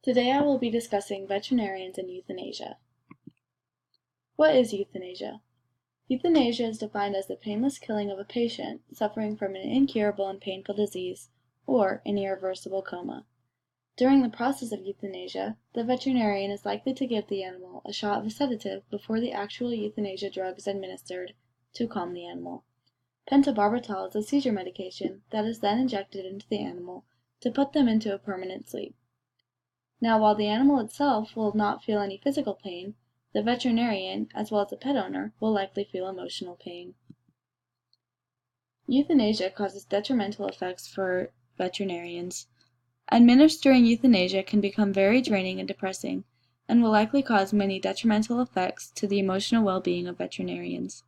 Today I will be discussing veterinarians and euthanasia. What is euthanasia? Euthanasia is defined as the painless killing of a patient suffering from an incurable and painful disease or an irreversible coma. During the process of euthanasia, the veterinarian is likely to give the animal a shot of a sedative before the actual euthanasia drug is administered to calm the animal. Pentobarbital is a seizure medication that is then injected into the animal to put them into a permanent sleep. Now, while the animal itself will not feel any physical pain, the veterinarian, as well as the pet owner, will likely feel emotional pain. Euthanasia causes detrimental effects for veterinarians. Administering euthanasia can become very draining and depressing, and will likely cause many detrimental effects to the emotional well-being of veterinarians.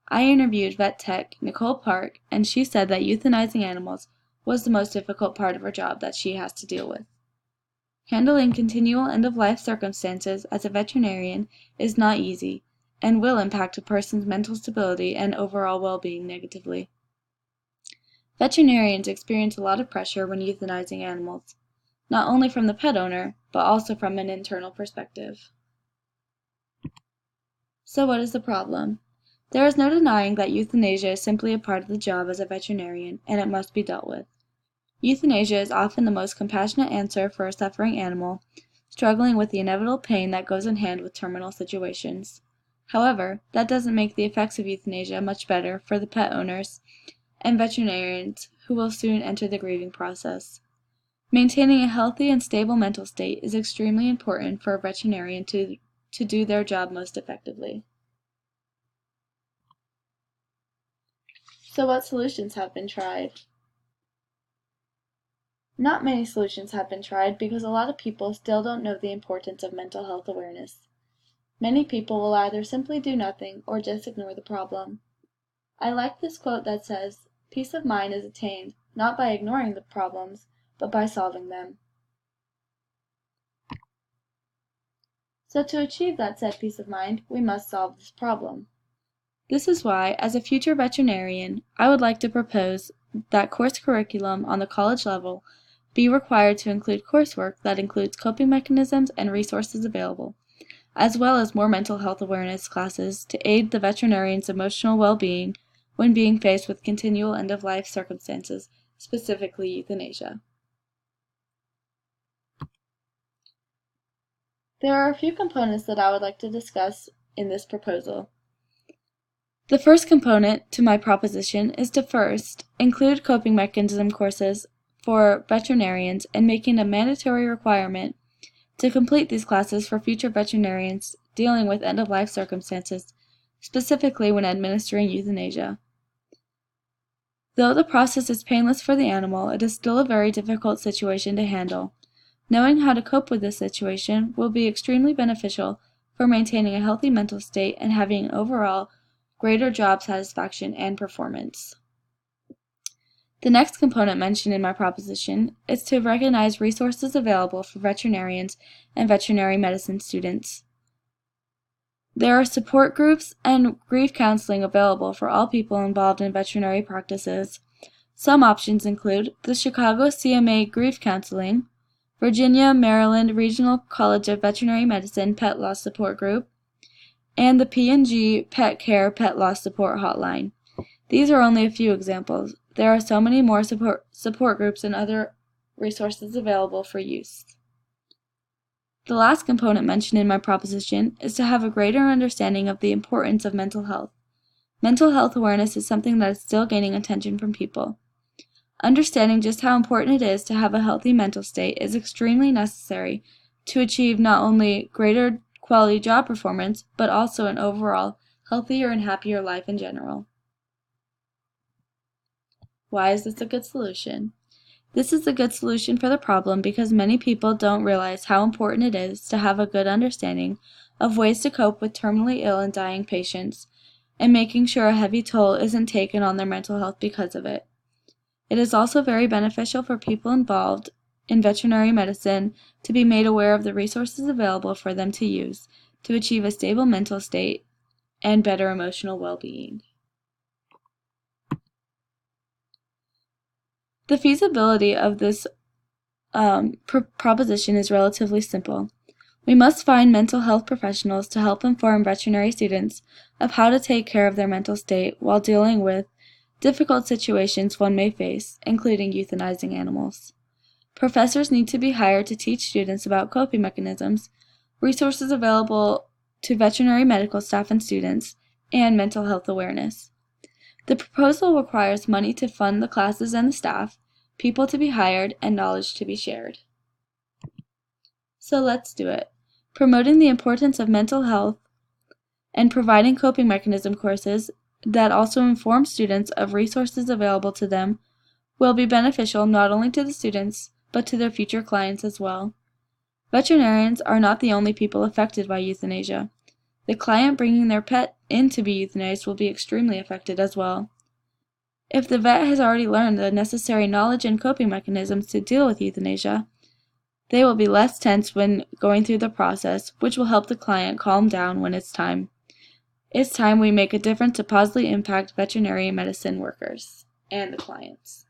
I interviewed vet tech Nicole Park, and she said that euthanizing animals was the most difficult part of her job that she has to deal with. Handling continual end-of-life circumstances as a veterinarian is not easy, and will impact a person's mental stability and overall well-being negatively. Veterinarians experience a lot of pressure when euthanizing animals, not only from the pet owner, but also from an internal perspective. So what is the problem? There is no denying that euthanasia is simply a part of the job as a veterinarian, and it must be dealt with. Euthanasia is often the most compassionate answer for a suffering animal, struggling with the inevitable pain that goes in hand with terminal situations. However, that doesn't make the effects of euthanasia much better for the pet owners and veterinarians who will soon enter the grieving process. Maintaining a healthy and stable mental state is extremely important for a veterinarian to do their job most effectively. So what solutions have been tried? Not many solutions have been tried because a lot of people still don't know the importance of mental health awareness. Many people will either simply do nothing or just ignore the problem. I like this quote that says, "Peace of mind is attained not by ignoring the problems, but by solving them." So to achieve that said peace of mind, we must solve this problem. This is why, as a future veterinarian, I would like to propose that course curriculum on the college level be required to include coursework that includes coping mechanisms and resources available, as well as more mental health awareness classes to aid the veterinarian's emotional well-being when being faced with continual end-of-life circumstances, specifically euthanasia. There are a few components that I would like to discuss in this proposal. The first component to my proposition is to first include coping mechanism courses for veterinarians and making a mandatory requirement to complete these classes for future veterinarians dealing with end-of-life circumstances, specifically when administering euthanasia. Though the process is painless for the animal, it is still a very difficult situation to handle. Knowing how to cope with this situation will be extremely beneficial for maintaining a healthy mental state and having overall greater job satisfaction and performance. The next component mentioned in my proposition is to recognize resources available for veterinarians and veterinary medicine students. There are support groups and grief counseling available for all people involved in veterinary practices. Some options include the Chicago CMA Grief Counseling, Virginia Maryland Regional College of Veterinary Medicine Pet Loss Support Group, and the P&G Pet Care Pet Loss Support Hotline. These are only a few examples. There are so many more support groups and other resources available for use. The last component mentioned in my proposition is to have a greater understanding of the importance of mental health. Mental health awareness is something that is still gaining attention from people. Understanding just how important it is to have a healthy mental state is extremely necessary to achieve not only greater quality job performance, but also an overall healthier and happier life in general. Why is this a good solution? This is a good solution for the problem because many people don't realize how important it is to have a good understanding of ways to cope with terminally ill and dying patients, and making sure a heavy toll isn't taken on their mental health because of it. It is also very beneficial for people involved in veterinary medicine to be made aware of the resources available for them to use to achieve a stable mental state and better emotional well-being. The feasibility of this proposition is relatively simple. We must find mental health professionals to help inform veterinary students of how to take care of their mental state while dealing with difficult situations one may face, including euthanizing animals. Professors need to be hired to teach students about coping mechanisms, resources available to veterinary medical staff and students, and mental health awareness. The proposal requires money to fund the classes and the staff, people to be hired, and knowledge to be shared. So let's do it. Promoting the importance of mental health and providing coping mechanism courses that also inform students of resources available to them will be beneficial not only to the students, but to their future clients as well. Veterinarians are not the only people affected by euthanasia. The client bringing their pet in to be euthanized will be extremely affected as well. If the vet has already learned the necessary knowledge and coping mechanisms to deal with euthanasia, they will be less tense when going through the process, which will help the client calm down when it's time. It's time we make a difference to positively impact veterinary medicine workers and the clients.